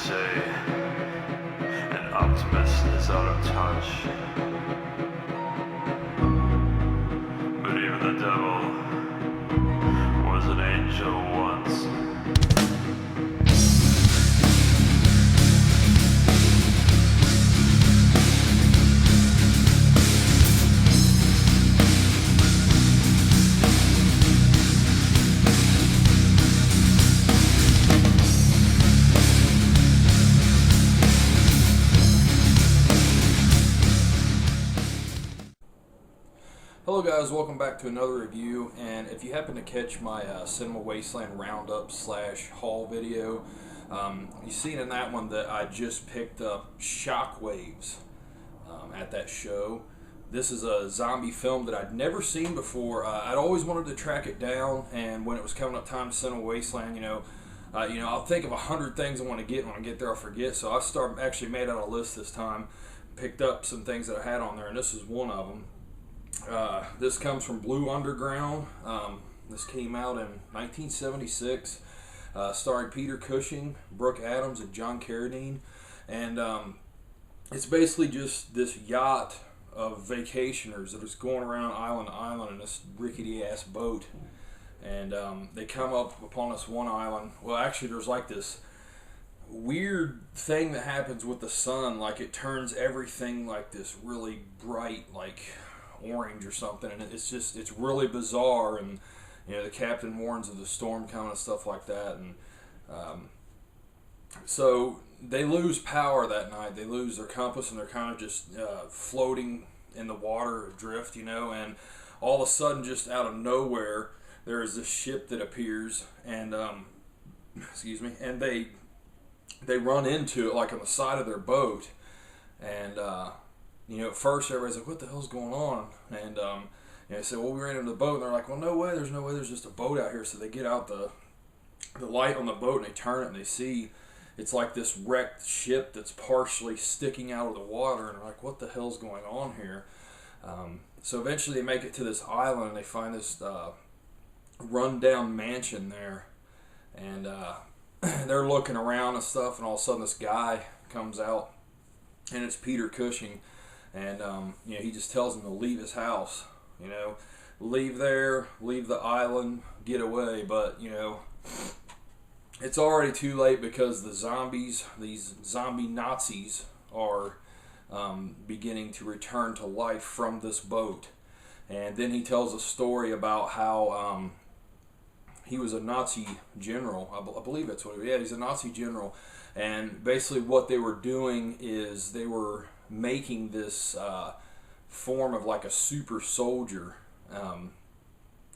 say an optimist is out of touch, but even the devil was an angel once. Hello guys, welcome back to another review, and if you happen to catch my Cinema Wasteland Roundup / haul video, you've seen in that one that I just picked up Shockwaves at that show. This is a zombie film that I'd never seen before. I'd always wanted to track it down, and when it was coming up time to Cinema Wasteland, I'll think of 100 things I want to get, and when I get there I'll forget, so I actually made out a list this time, picked up some things that I had on there, and this is one of them. This comes from Blue Underground. This came out in 1976, starring Peter Cushing, Brooke Adams, and John Carradine. And it's basically just this yacht of vacationers that is going around island to island in this rickety-ass boat. And they come up upon this one island. Well, actually, there's like this weird thing that happens with the sun. Like, it turns everything like this really bright, like orange or something, and it's really bizarre, and the captain warns of the storm coming and stuff like that, and so they lose power that night. They lose their compass, and they're kind of just floating in the water adrift, and all of a sudden, just out of nowhere, there is this ship that appears, and and they run into it like on the side of their boat, and at first everybody's like, what the hell's going on? And they said, well, we ran into the boat. And they're like, well, there's no way, there's just a boat out here. So they get out the light on the boat, and they turn it, and they see it's like this wrecked ship that's partially sticking out of the water. And they're like, what the hell's going on here? So eventually they make it to this island, and they find this rundown mansion there. And they're looking around and stuff, and all of a sudden this guy comes out, and it's Peter Cushing. And he just tells them to leave his house, leave there, leave the island, get away. But it's already too late, because the zombies, these zombie Nazis, are beginning to return to life from this boat. And then he tells a story about how he was a Nazi general. I believe that's what. Yeah, he's a Nazi general. And basically, what they were doing is they were making this form of like a super soldier,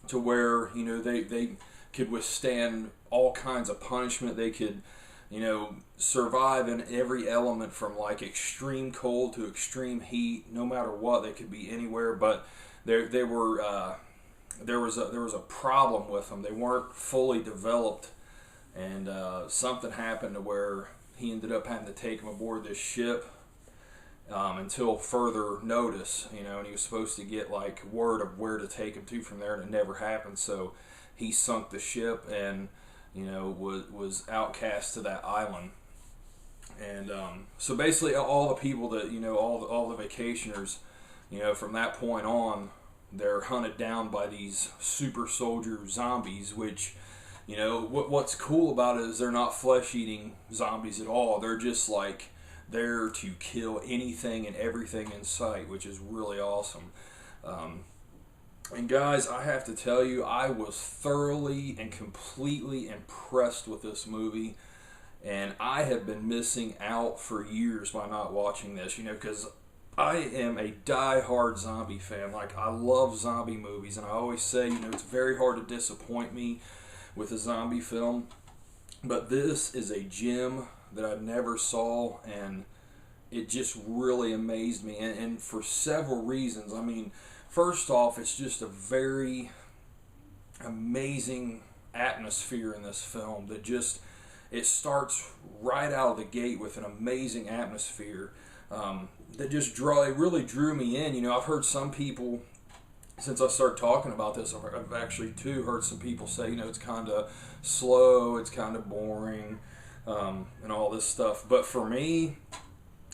to where they could withstand all kinds of punishment. They could survive in every element, from like extreme cold to extreme heat. No matter what, they could be anywhere. But there was a problem with them. They weren't fully developed, and something happened to where he ended up having to take them aboard this ship until further notice, and he was supposed to get like word of where to take him to from there, and it never happened. So he sunk the ship, and was outcast to that island. And so basically, all the people that all the vacationers, from that point on, they're hunted down by these super soldier zombies, which what's cool about it is they're not flesh-eating zombies at all. They're just like there to kill anything and everything in sight, which is really awesome. And guys, I have to tell you, I was thoroughly and completely impressed with this movie, and I have been missing out for years by not watching this, because I am a die-hard zombie fan. Like, I love zombie movies, and I always say, it's very hard to disappoint me with a zombie film, but this is a gem that I never saw, and it just really amazed me, and for several reasons. I mean, first off, it's just a very amazing atmosphere in this film that it starts right out of the gate with an amazing atmosphere that it really drew me in. I've heard some people, since I started talking about this, I've actually too heard some people say, it's kind of slow, it's kind of boring. and all this stuff. But for me,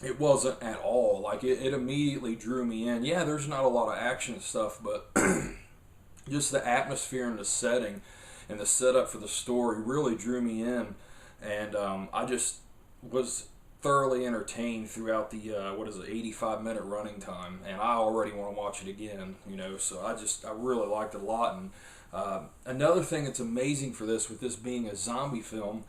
it wasn't at all. Like, it immediately drew me in. Yeah, there's not a lot of action stuff, but just the atmosphere and the setting and the setup for the story really drew me in. And I just was thoroughly entertained throughout the 85-minute running time, and I already want to watch it again, so I really liked it a lot. And another thing that's amazing for this, with this being a zombie film,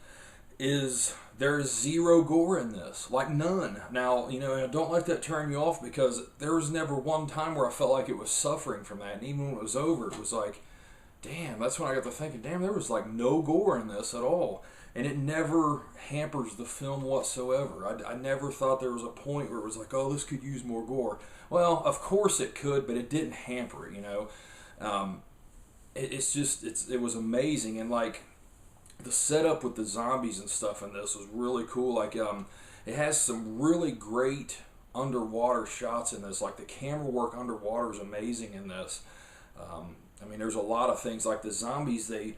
is there's zero gore in this, like none. Now, I don't let that turn you off, because there was never one time where I felt like it was suffering from that, and even when it was over, it was like, damn, that's when I got to thinking, damn, there was like no gore in this at all. And it never hampers the film whatsoever. I never thought there was a point where it was like, oh, this could use more gore. Well, of course it could, but it didn't hamper it, It was amazing. And like, the setup with the zombies and stuff in this was really cool. Like, it has some really great underwater shots in this. Like, the camera work underwater is amazing in this. There's a lot of things, like the zombies, the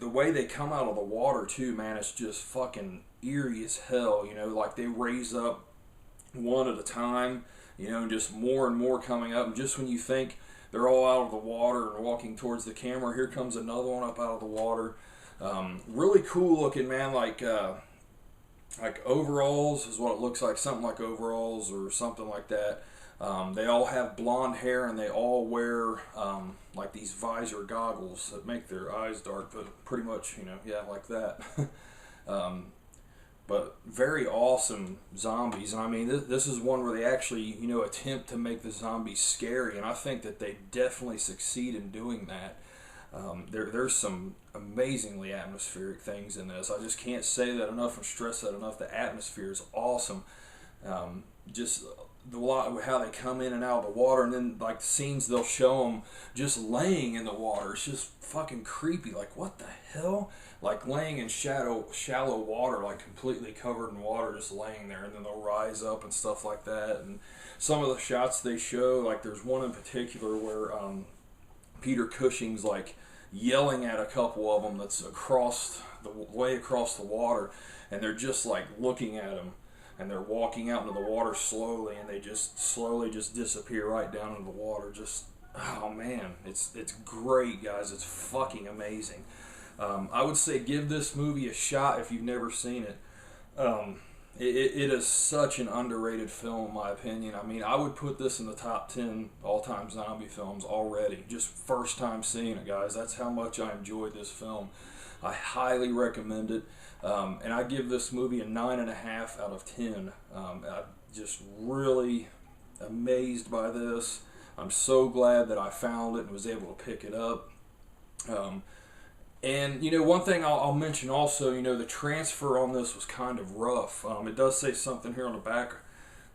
way they come out of the water too, man, it's just fucking eerie as hell. Like, they raise up one at a time, just more and more coming up, and just when you think they're all out of the water and walking towards the camera, here comes another one up out of the water. Really cool looking, man. Like overalls is what it looks like, something like overalls or something like that. They all have blonde hair, and they all wear like these visor goggles that make their eyes dark, but pretty much, like that. But very awesome zombies. And this is one where they actually, attempt to make the zombies scary, and I think that they definitely succeed in doing that. There's some amazingly atmospheric things in this. I just can't say that enough and stress that enough. The atmosphere is awesome. Just the lot how they come in and out of the water, and then like the scenes they'll show them just laying in the water. It's just fucking creepy. Like, what the hell? Like, laying in shallow water, like completely covered in water, just laying there, and then they'll rise up and stuff like that. And some of the shots they show, like there's one in particular where Peter Cushing's like yelling at a couple of them that's way across the water, and they're just like looking at him. And they're walking out into the water slowly, and they just slowly just disappear right down into the water. Just, oh man, it's great, guys. It's fucking amazing. I would say give this movie a shot if you've never seen it. It is such an underrated film, in my opinion. I would put this in the top 10 all-time zombie films already. Just first time seeing it, guys. That's how much I enjoyed this film. I highly recommend it. And I give this movie a 9.5 out of 10. I'm just really amazed by this. I'm so glad that I found it and was able to pick it up. And, one thing I'll mention also, the transfer on this was kind of rough. It does say something here on the back.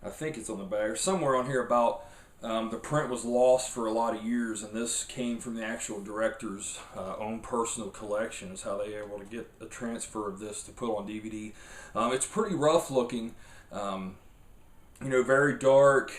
I think it's on the back, or somewhere on here about the print was lost for a lot of years, and this came from the actual director's own personal collection, is how they were able to get a transfer of this to put on DVD. It's pretty rough looking, very dark,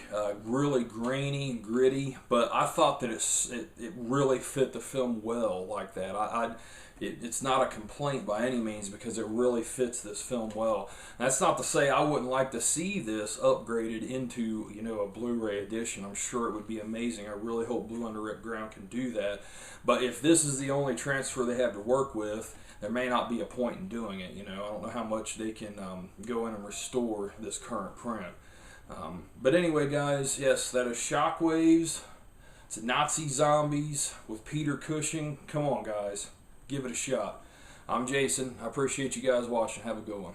really grainy and gritty, but I thought that it really fit the film well like that. It's not a complaint by any means, because it really fits this film well. That's not to say I wouldn't like to see this upgraded into, a Blu-ray edition. I'm sure it would be amazing. I really hope Blue Underground can do that. But if this is the only transfer they have to work with, there may not be a point in doing it. I don't know how much they can go in and restore this current print. But anyway, guys, yes, that is Shockwaves. It's Nazi Zombies with Peter Cushing. Come on, guys. Give it a shot. I'm Jason. I appreciate you guys watching. Have a good one.